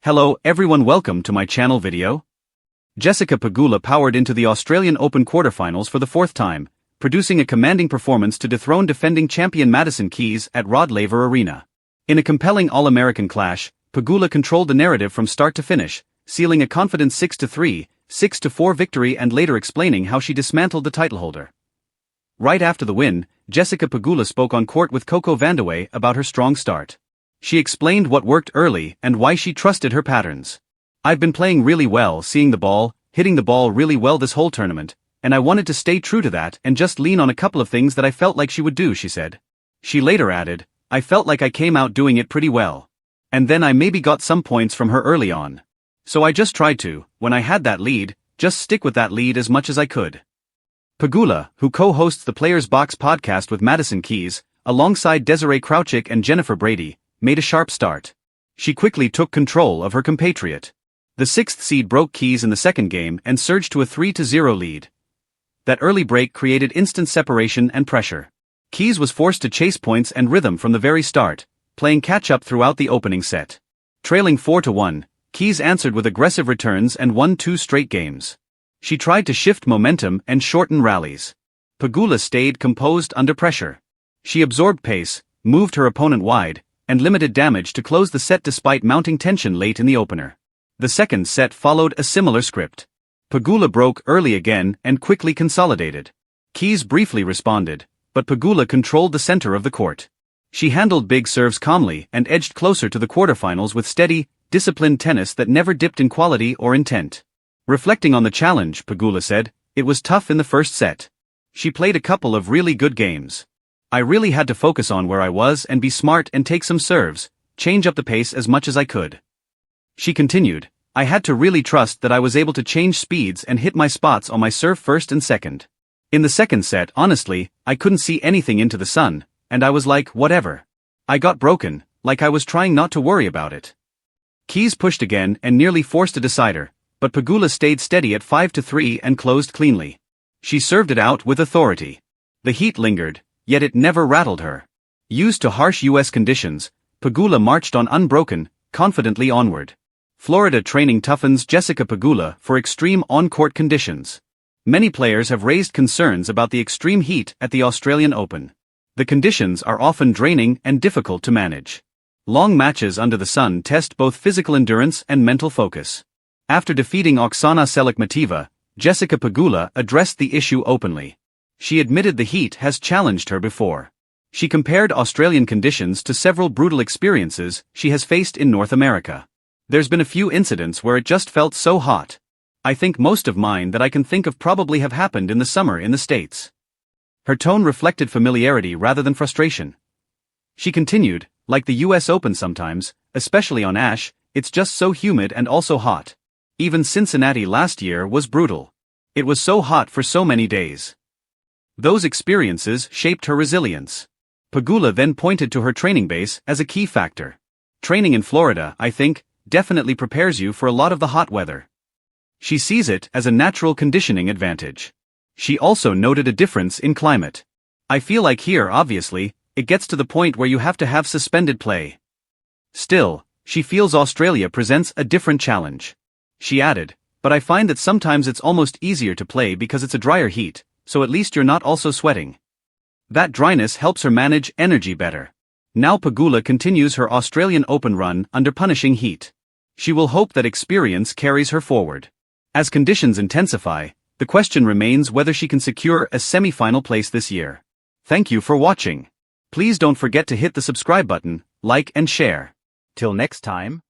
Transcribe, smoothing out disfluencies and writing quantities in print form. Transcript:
Hello everyone, welcome to my channel video. Jessica Pegula powered into the Australian Open quarterfinals for the fourth time, producing a commanding performance to dethrone defending champion Madison at Rod Laver Arena. In a compelling All-American clash, Pegula controlled the narrative from start to finish, sealing a confident 6-3, 6-4 victory and later explaining how she dismantled the titleholder. Right after the win, Jessica Pegula spoke on court with Coco Vandeweghe about her strong start. She explained what worked early and why she trusted her patterns. "I've been playing really well, seeing the ball, hitting the ball really well this whole tournament, and I wanted to stay true to that and just lean on a couple of things that I felt like she would do," she said. She later added, "I felt like I came out doing it pretty well. And then I maybe got some points from her early on. So I just tried to, when I had that lead, just stick with that lead as much as I could." Pegula, who co-hosts the Players Box podcast with Madison, alongside Desiree Crouchick and Jennifer Brady, made a sharp start. She quickly took control of her compatriot. The sixth seed broke Keys in the second game and surged to a 3-0 lead. That early break created instant separation and pressure. Keys was forced to chase points and rhythm from the very start, playing catch-up throughout the opening set. Trailing 4-1, Keys answered with aggressive returns and won 2 straight games. She tried to shift momentum and shorten rallies. Pegula stayed composed under pressure. She absorbed pace, moved her opponent wide, and limited damage to close the set despite mounting tension late in the opener. The second set followed a similar script. Pegula broke early again and quickly consolidated. Keys briefly responded, but Pegula controlled the center of the court. She handled big serves calmly and edged closer to the quarterfinals with steady, disciplined tennis that never dipped in quality or intent. Reflecting on the challenge, Pegula said, "It was tough in the first set. She played a couple of really good games. I really had to focus on where I was and be smart and take some serves, change up the pace as much as I could." She continued, "I had to really trust that I was able to change speeds and hit my spots on my serve first and second. In the second set, honestly, I couldn't see anything into the sun, and I was like, whatever. I got broken, like I was trying not to worry about it." Keys pushed again and nearly forced a decider, but Pegula stayed steady at 5-3 and closed cleanly. She served it out with authority. The heat lingered, yet it never rattled her. Used to harsh U.S. conditions, Pegula marched on unbroken, confidently onward. Florida training toughens Jessica Pegula for extreme on-court conditions. Many players have raised concerns about the extreme heat at the Australian Open. The conditions are often draining and difficult to manage. Long matches under the sun test both physical endurance and mental focus. After defeating Oksana Selikhmateva, Jessica Pegula addressed the issue openly. She admitted the heat has challenged her before. She compared Australian conditions to several brutal experiences she has faced in North America. "There's been a few incidents where it just felt so hot. I think most of mine that I can think of probably have happened in the summer in the States." Her tone reflected familiarity rather than frustration. She continued, "Like the US Open sometimes, especially on ash, it's just so humid and also hot. Even Cincinnati last year was brutal. It was so hot for so many days." Those experiences shaped her resilience. Pegula then pointed to her training base as a key factor. "Training in Florida, I think, definitely prepares you for a lot of the hot weather." She sees it as a natural conditioning advantage. She also noted a difference in climate. "I feel like here, obviously, it gets to the point where you have to have suspended play. Still, she feels Australia presents a different challenge." She added, "But I find that sometimes it's almost easier to play because it's a drier heat, so at least you're not also sweating. That dryness helps her manage energy better." Now Pegula continues her Australian Open run under punishing heat. She will hope that experience carries her forward. As conditions intensify, the question remains whether she can secure a semi-final place this year. Thank you for watching. Please don't forget to hit the subscribe button, like and share. Till next time.